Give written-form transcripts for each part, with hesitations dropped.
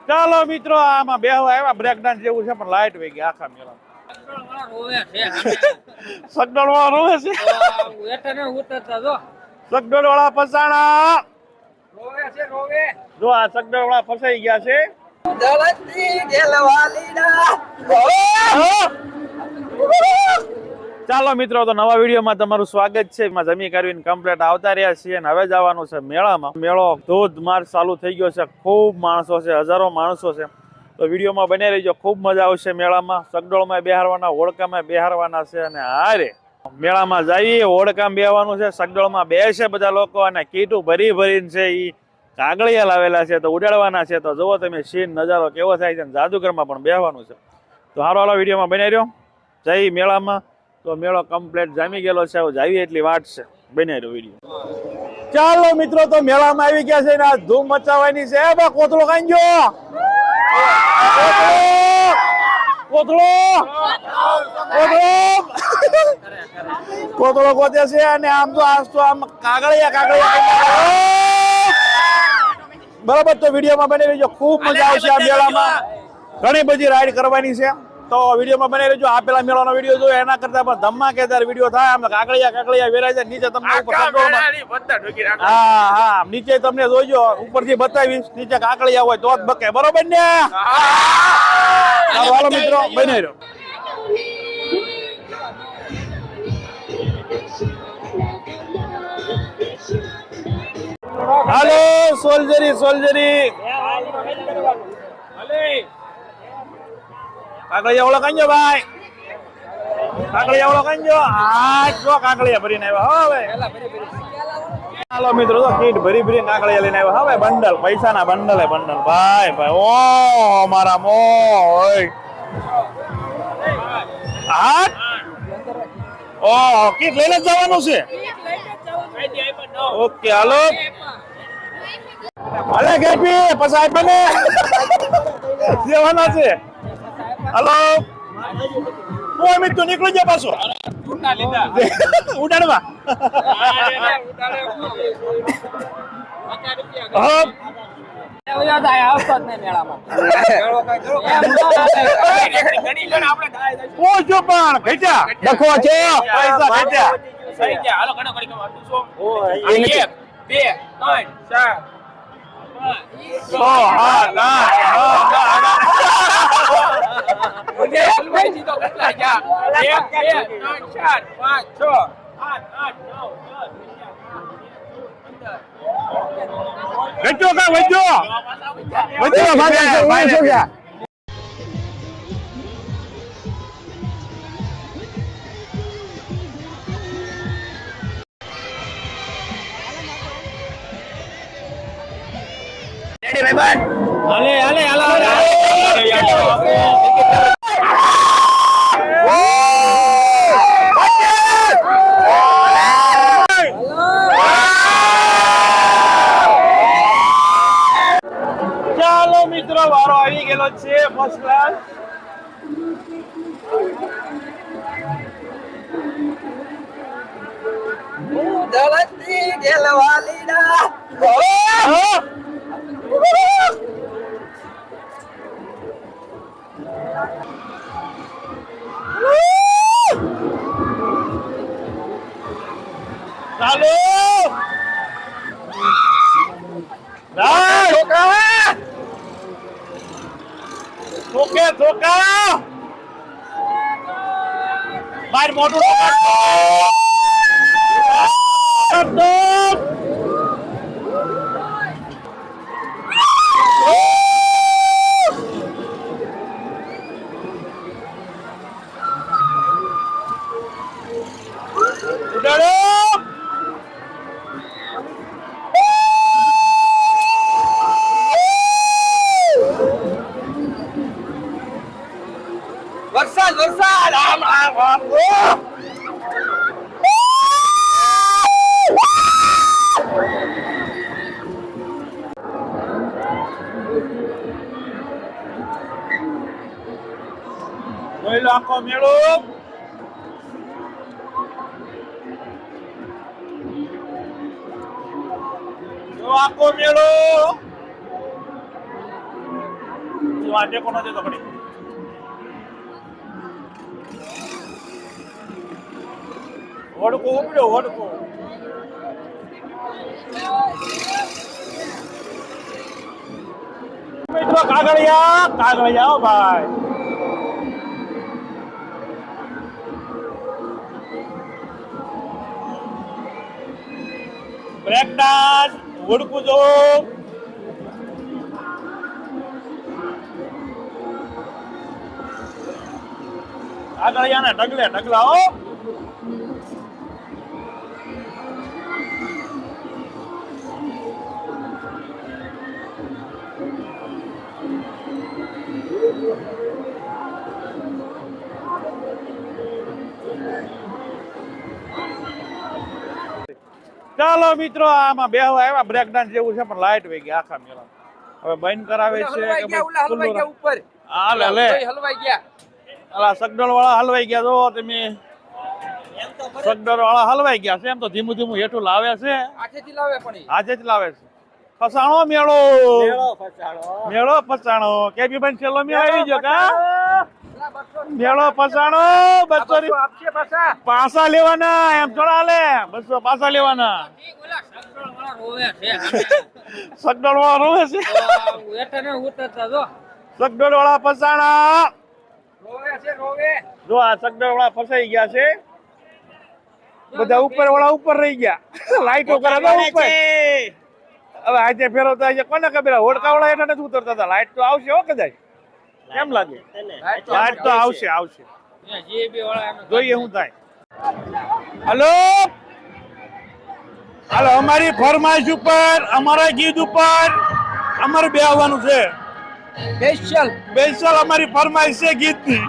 ચાલો મિત્રો આમાં બેહવા આવ્યા બ્રેક ડાન્સ જેવું છે પણ લાઈટ વહી ગઈ આખા મેળા સગડોળ વાળા રોવે છે સગડોળ વાળા ફસાણા જો આ સગડોળ વાળા ફસાઈ ગયા છે ચાલો મિત્રો તો નવા વિડીયોમાં તમારું સ્વાગત છે જમી કરીને કમ્પ્લીટ આવતા રહ્યા છીએ અને હવે જવાનું છે મેળામાં મેળો ધોધમાર ચાલુ થઈ ગયો છે ખૂબ માણસો છે હજારો માણસો છે તો વિડીયોમાં બની રહીજો ખૂબ મજા આવશે મેળામાં સગડોળમાં બેહારવાના હોડકામાં બેહારવાના છે અને હારે મેળામાં જઈએ હોડકામાં બેહવાનું છે સગડોળમાં બેસે બધા લોકો અને કીટું ભરી ભરીને છે એ કાગળિયા લાવેલા છે તો ઉડાડવાના છે તો જુઓ તમે સીન નજારો કેવો થાય છે જાદુગરમાં પણ બેહવાનું છે તો હારો વિડીયોમાં બની રહ્યો જઈ મેળામાં તો મેળો કમ્પ્લીટ જામી ગયેલો છે જાવી એટલી વાત છે બની રહ્યો વિડીયો ચાલો મિત્રો તો મેળામાં આવી ગયા છે ને આ ધૂમ મચાવવાની છે બા કોથળો ખાઈ ગયો કોથળો ગોતે છે અને આમ તો આમ કાગળિયા બરાબર તો વિડીયોમાં બની રહેજો ખૂબ મજા આવશે આ મેળામાં ઘણી બધી રાઈડ કરવાની છે તો વિડીયોમાં બની રહેજો આ પેલા મેળાનો વિડીયો જોયો એના કરતા પણ ધમાકેદાર વિડીયો થાય આમ કાગળિયા વેરાય છે નીચે તમને હા નીચે તમને જોઈજો ઉપરથી બતાવીશ નીચે કાગળિયા હોય તો જ બકે બરોબર ને હાલો મિત્રો બની રહ્યો હાલો સોલ્જરી કાકડિયા ઓળો કાંજો ભાઈ કાકડિયા ઓળો કાંજો આ જો કાકડિયા ભરીને આવ્યા હવે હાલો મિત્રો તો કીટ ભરી કાકડિયા લઈને આવ્યા હવે બંડલ પૈસાના બંડલ ભાઈ ઓ મારા મો ઓય હા ઓ કીટ લઈને જ જવાનું છે ઓકે હાલો અલે ગેપી પસાઈ બને દેવાના છે હાલો ઓય મિત્ર નીકળી જા પાછો ઉડાડવા ચાલો મિત્રો વારો આવી ગયેલો છે ફર્સ્ટ ક્લાસ ચાલો ધોકા બાર મોટું વરસાદ આમ આખો મેળો આખો મેળો તું આ ટેકો નથી તો ખડી વડકો ઉપડ્યો વડકો મિત્રો કાગળિયા ભાઈ બ્રેક ડાન્સ વડકું જો કાગળિયા ને ઢગલા હો ચાલો મિત્રો આમાં બેહવા આવ્યા બ્રેક ડાન્સ જેવું છે પણ લાઈટ વહી ગઈ આખા મેળા હવે બંધ કરાવે છે ઉપર હાલે લે હલવાઈ ગયા અલા સગડોળ વાળા હલવાઈ ગયા જો તમે સગડોળ વાળા હલવાઈ ગયા છે એમ તો ધીમું ધીમું હેઠું લાવે છે આખેથી લાવે પણ આજે જ લાવે છે ફસાણો મેળો ફસાણો કે બી બન છેલ્લો મેળો આવી ગયો કા મેળો ફસાણો 200 પાસા લેવાના એમ થોડા લે 200 પાસા લેવાના સગડોળ વાળા રોવે છે સગડોળ વાળા ફસાણા જો આ સગડોળ વાળા ફસાઈ ગયા છે બધા ઉપર વાળા ઉપર રહી ગયા લાઈટો કરે ઉપર હવે આજે ફેરવતા છે કોને ખબર હોડકા વાળા હેઠા નથી ઉતરતા હતા લાઈટ તો આવશે હો કદાચ કેમ લાગે લાઈટ તો આવશે જોઈએ શું થાય હાલો અમારી ફરમાઈશ ઉપર અમારા ગીત ઉપર અમારે બે આવવાનું છે સ્પેશિયલ અમારી ફરમાઈશ છે ગીતની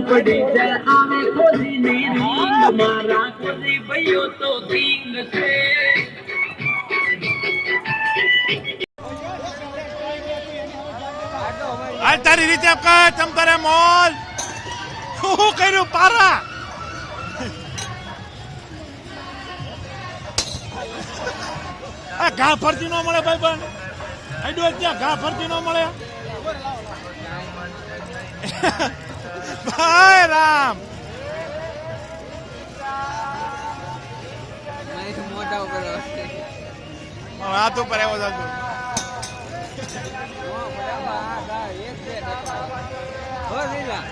પડી જાય આવે ખોજી ની રીંગ મારા ખોજી ભઈઓ તો કિંગ છે આ તારી રીતે કર તમ તારે મોલ શું કર્યું પારા આ ઘા ફરતી નો મળે ભાઈ બન આઈડો ત્યાં ઘા ફરતી નો મળે ભાઈ રામ મોટા ઉપર હાથ ઉપર આવ્યો જાતો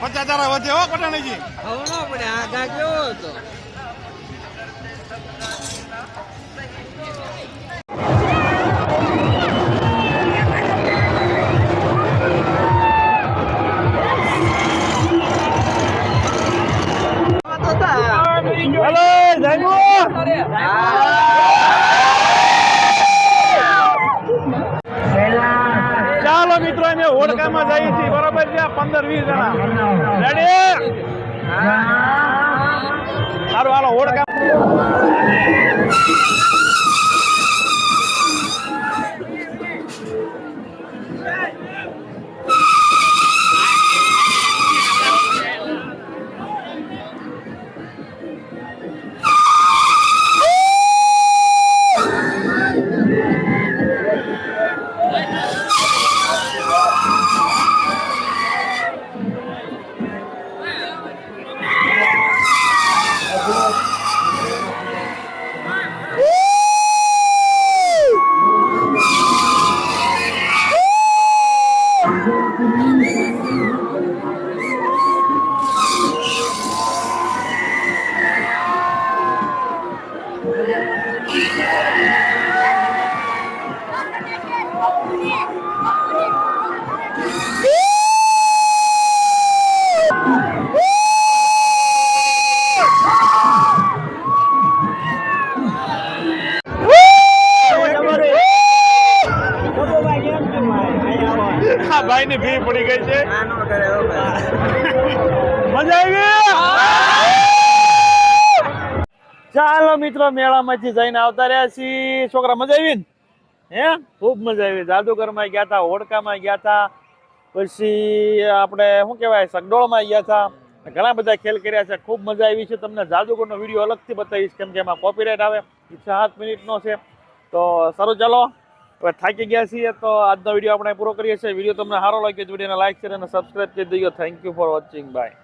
પચાસ તારા વધે હો કટાણીજી હવે ન પડે આ ગા કેવો હતો ચાલો મિત્રો અમે હોડકામાં જઈએ છીએ બરોબર છે 15-20 જણા રેડી સારું હાલો હોડકા આ ભાઈ ની ભી પડી ગઈ છે મજા આવી ચાલો મિત્રો મેળામાંથી જઈને આવતા રહ્યા છીએ છોકરા મજા આવી ને હે ખૂબ મજા આવી જાદુગરમાં ગયા હતા હોડકામાં ગયા હતા પછી આપણે શું કહેવાય સગડોળમાં ગયા હતા ઘણા બધા ખેલ કર્યા છે ખૂબ મજા આવી છે તમને જાદુગરનો વિડીયો અલગથી બતાવીશ કેમ કે એમાં કોપીરાઇટ આવે 7 મિનિટનો છે તો સારું ચાલો હવે થાકી ગયા છીએ તો આજનો વિડીયો આપણે પૂરો કરીએ છીએ વિડીયો તમને સારો લાગ્યો તો વિડીયોને લાઈક શેર અને સબસ્ક્રાઇબ કરી દેજો thank you for watching bye